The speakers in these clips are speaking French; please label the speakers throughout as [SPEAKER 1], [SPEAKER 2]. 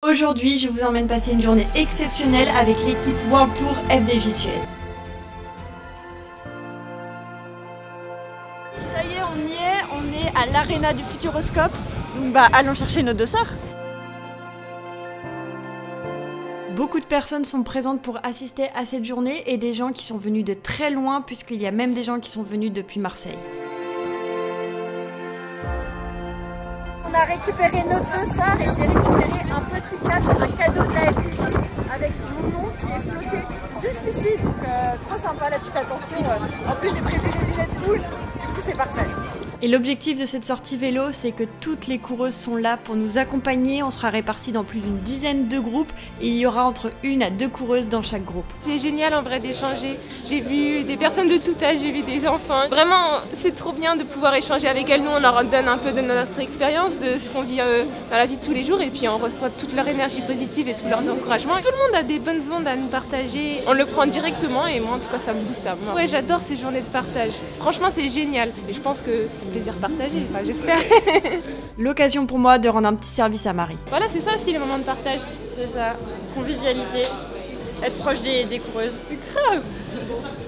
[SPEAKER 1] Aujourd'hui, je vous emmène passer une journée exceptionnelle avec l'équipe World Tour FDJ Suez.
[SPEAKER 2] Ça y est, on est à l'aréna du Futuroscope. Donc allons chercher nos dossards.
[SPEAKER 1] Beaucoup de personnes sont présentes pour assister à cette journée et des gens qui sont venus de très loin puisqu'il y a même des gens qui sont venus depuis Marseille.
[SPEAKER 2] On a récupéré nos dossards et j'ai récupéré un petit casque, un cadeau de la FDJ avec mon nom qui est floqué juste ici. Donc trop sympa la petite attention. En plus j'ai prévu les lunettes rouges, du coup c'est parfait.
[SPEAKER 1] Et l'objectif de cette sortie vélo, c'est que toutes les coureuses sont là pour nous accompagner. On sera répartis dans plus d'une dizaine de groupes et il y aura entre 1 à 2 coureuses dans chaque groupe.
[SPEAKER 3] C'est génial en vrai d'échanger. J'ai vu des personnes de tout âge, j'ai vu des enfants. Vraiment, c'est trop bien de pouvoir échanger avec elles. Nous, on leur donne un peu de notre expérience, de ce qu'on vit dans la vie de tous les jours et puis on reçoit toute leur énergie positive et tous leurs encouragements. Tout le monde a des bonnes ondes à nous partager. On le prend directement et moi, en tout cas, ça me booste à moi. Ouais, j'adore ces journées de partage. Franchement, c'est génial et je pense que c'est plaisir partagé, enfin, j'espère.
[SPEAKER 1] L'occasion pour moi de rendre un petit service à Marie.
[SPEAKER 3] Voilà, c'est ça aussi les moments de partage.
[SPEAKER 2] C'est ça, convivialité, être proche des coureuses.
[SPEAKER 3] Grave.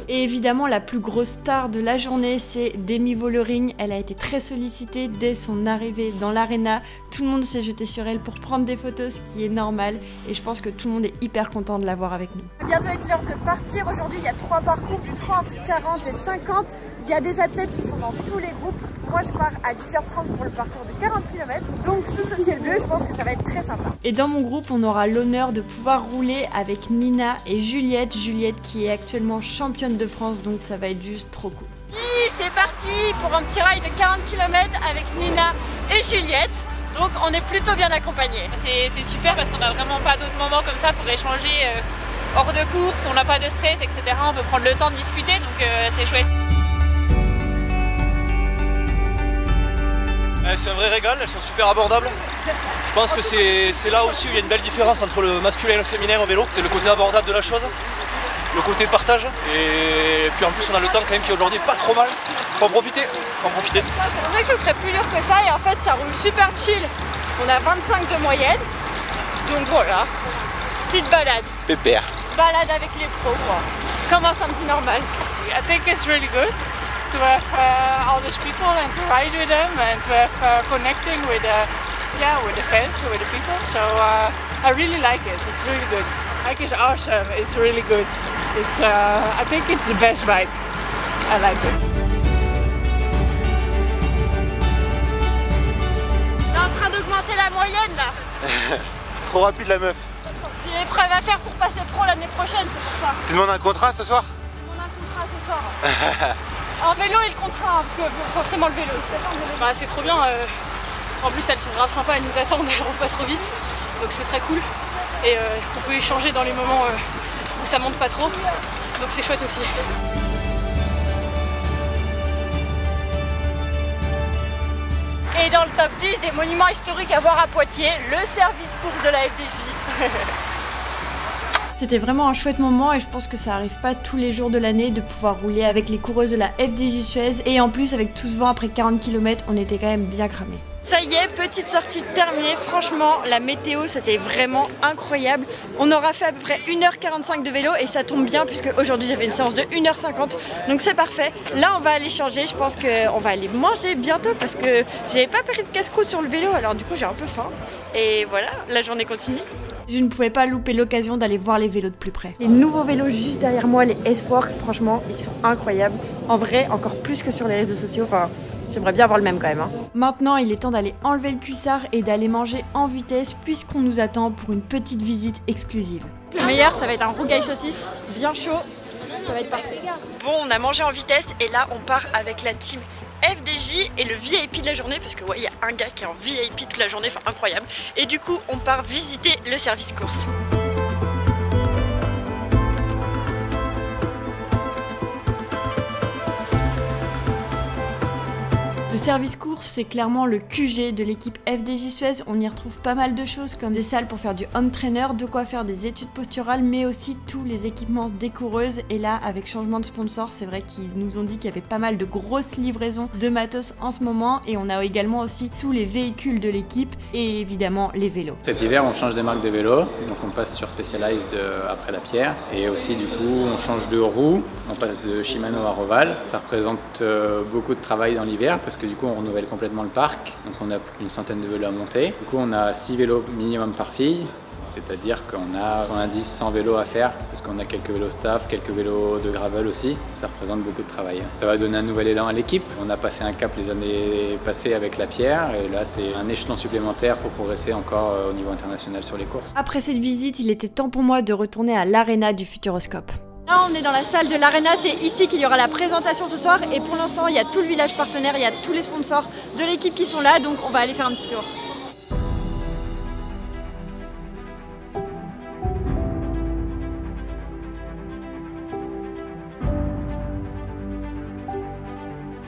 [SPEAKER 1] Et évidemment, la plus grosse star de la journée, c'est Demi Vollering. Elle a été très sollicitée dès son arrivée dans l'aréna. Tout le monde s'est jeté sur elle pour prendre des photos, ce qui est normal. Et je pense que tout le monde est hyper content de la voir avec nous.
[SPEAKER 2] Bientôt est l'heure de partir. Aujourd'hui, il y a 3 parcours, du 30, 40 et 50. Il y a des athlètes qui sont dans tous les groupes. Moi, je pars à 10h30 pour le parcours de 40 km. Donc, sous ce ciel bleu, je pense que ça va être très sympa.
[SPEAKER 1] Et dans mon groupe, on aura l'honneur de pouvoir rouler avec Nina et Juliette. Juliette qui est actuellement championne de France, donc ça va être juste trop cool.
[SPEAKER 2] C'est parti pour un petit ride de 40 km avec Nina et Juliette. Donc, on est plutôt bien accompagnés.
[SPEAKER 4] C'est super parce qu'on n'a vraiment pas d'autres moments comme ça pour échanger hors de course. On n'a pas de stress, etc. On peut prendre le temps de discuter, donc c'est chouette.
[SPEAKER 5] C'est un vrai régal, elles sont super abordables. Je pense que c'est là aussi où il y a une belle différence entre le masculin et le féminin au vélo. C'est le côté abordable de la chose, le côté partage. Et puis en plus on a le temps quand même qui est aujourd'hui pas trop mal. Faut en profiter, faut en profiter.
[SPEAKER 2] Je pensais que ce serait plus dur que ça et en fait ça roule super chill. On a 25 de moyenne. Donc voilà, petite balade.
[SPEAKER 5] Pépère.
[SPEAKER 2] Balade avec les pros quoi. Comme un samedi normal.
[SPEAKER 4] I think it's really good to have all these people and to ride with them and to have connecting with the fans, with the people. So I really like it. It's really good. Bike is awesome. It's really good. It's I think it's the best bike. I like it.
[SPEAKER 2] On est en train d'augmenter la moyenne là.
[SPEAKER 5] Trop rapide la meuf.
[SPEAKER 2] J'ai l'épreuve à faire pour passer pro l'année prochaine, c'est pour ça.
[SPEAKER 5] Tu demandes un contrat ce soir?
[SPEAKER 2] Je demande un contrat ce soir. En vélo et le contrat, parce que forcément le vélo.
[SPEAKER 4] Bah, c'est trop bien. En plus, elles sont grave sympas, elles nous attendent, elles roulent pas trop vite. Donc c'est très cool. Et on peut échanger dans les moments où ça monte pas trop. Donc c'est chouette aussi.
[SPEAKER 2] Et dans le top 10 des monuments historiques à voir à Poitiers, le service course de la FDJ.
[SPEAKER 1] C'était vraiment un chouette moment et je pense que ça arrive pas tous les jours de l'année de pouvoir rouler avec les coureuses de la FDJ Suez. Et en plus, avec tout ce vent après 40 km, on était quand même bien cramés.
[SPEAKER 2] Ça y est, petite sortie terminée. Franchement, la météo, c'était vraiment incroyable. On aura fait à peu près 1h45 de vélo et ça tombe bien puisque aujourd'hui j'avais une séance de 1h50. Donc c'est parfait. Là, on va aller changer. Je pense qu'on va aller manger bientôt parce que j'avais pas pris de casse-croûte sur le vélo. Alors du coup, j'ai un peu faim. Et voilà, la journée continue.
[SPEAKER 1] Je ne pouvais pas louper l'occasion d'aller voir les vélos de plus près. Les nouveaux vélos juste derrière moi, les S-Works, franchement, ils sont incroyables. En vrai, encore plus que sur les réseaux sociaux. Enfin, j'aimerais bien avoir le même quand même. Hein. Maintenant, il est temps d'aller enlever le cuissard et d'aller manger en vitesse puisqu'on nous attend pour une petite visite exclusive.
[SPEAKER 2] Le meilleur, ça va être un rougail saucisse, bien chaud. Ça va être parfait. Bon, on a mangé en vitesse et là, on part avec la team FDJ et le VIP de la journée parce que ouais, il y a un gars qui est en VIP toute la journée, enfin incroyable. Et du coup, on part visiter le service course.
[SPEAKER 1] Le service course, c'est clairement le QG de l'équipe FDJ Suez. On y retrouve pas mal de choses comme des salles pour faire du home trainer, de quoi faire des études posturales, mais aussi tous les équipements des coureuses. Et là, avec changement de sponsor, c'est vrai qu'ils nous ont dit qu'il y avait pas mal de grosses livraisons de matos en ce moment. Et on a également aussi tous les véhicules de l'équipe et évidemment les vélos.
[SPEAKER 6] Cet hiver, on change de marque de vélo, donc on passe sur Specialized après la pierre. Et aussi, du coup, on change de roue, on passe de Shimano à Roval. Ça représente beaucoup de travail dans l'hiver parce que du coup, on renouvelle complètement le parc. Donc on a une centaine de vélos à monter. Du coup, on a 6 vélos minimum par fille. C'est-à-dire qu'on a 90-100 vélos à faire, parce qu'on a quelques vélos staff, quelques vélos de gravel aussi. Ça représente beaucoup de travail. Ça va donner un nouvel élan à l'équipe. On a passé un cap les années passées avec la pierre, et là c'est un échelon supplémentaire pour progresser encore au niveau international sur les courses.
[SPEAKER 1] Après cette visite, il était temps pour moi de retourner à l'aréna du Futuroscope. Là, on est dans la salle de l'aréna, c'est ici qu'il y aura la présentation ce soir, et pour l'instant, il y a tout le village partenaire, il y a tous les sponsors de l'équipe qui sont là, donc on va aller faire un petit tour.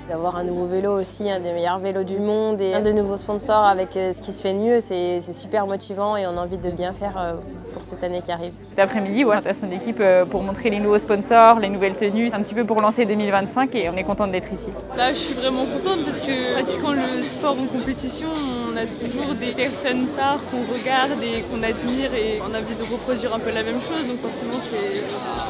[SPEAKER 7] D'avoir un nouveau vélo aussi, un des meilleurs vélos du monde et un de nouveaux sponsors avec ce qui se fait de mieux, c'est super motivant et on a envie de bien faire pour cette année qui arrive.
[SPEAKER 8] Cet après-midi, présentation de l'équipe pour montrer les nouveaux sponsors, les nouvelles tenues, un petit peu pour lancer 2025 et on est contente d'être ici.
[SPEAKER 3] Là, je suis vraiment contente parce que pratiquant le sport en compétition, on a toujours des personnes phares qu'on regarde et qu'on admire et on a envie de reproduire un peu la même chose, donc forcément c'est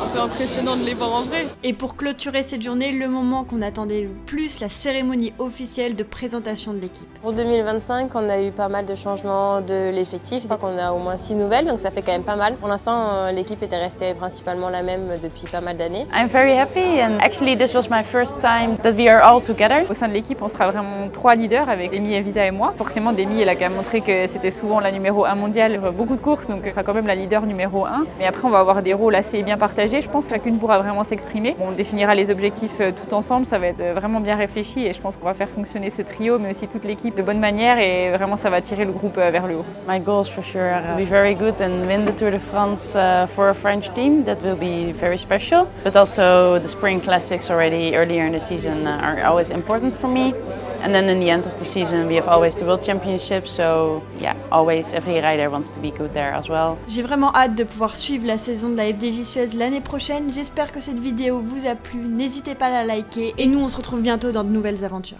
[SPEAKER 3] un peu impressionnant de les voir en vrai.
[SPEAKER 1] Et pour clôturer cette journée, le moment qu'on attendait le plus, la cérémonie officielle de présentation de l'équipe.
[SPEAKER 7] Pour 2025, on a eu pas mal de changements de l'effectif, donc on a au moins 6 nouvelles, donc ça fait quand même pas mal. Pour l'instant, l'équipe était restée principalement la même depuis pas mal d'années.
[SPEAKER 8] I'm very happy and actually this was my first time that we are all together. Au sein de l'équipe, on sera vraiment 3 leaders avec Demi, Evita et moi. Forcément, Demi, elle a quand même montré que c'était souvent la numéro 1 mondiale pour beaucoup de courses, donc elle sera quand même la leader numéro 1. Mais après, on va avoir des rôles assez bien partagés. Je pense que chacune pourra vraiment s'exprimer. On définira les objectifs tout ensemble, ça va être vraiment bien réfléchi et je pense qu'on va faire fonctionner ce trio, mais aussi toute l'équipe de bonne manière et vraiment ça va tirer le groupe vers le haut.
[SPEAKER 9] My goals for sure are to be very good and win the Tour de France for a French team. That will be very special. But also the spring classics already earlier in the season are always important for me. And then in the end of the season we have always the World Championship, so yeah, always every rider wants to be good there as well.
[SPEAKER 1] J'ai vraiment hâte de pouvoir suivre la saison de la FDJ Suez l'année prochaine. J'espère que cette vidéo vous a plu, n'hésitez pas à la liker et nous on se retrouve bientôt dans de nouvelles aventures.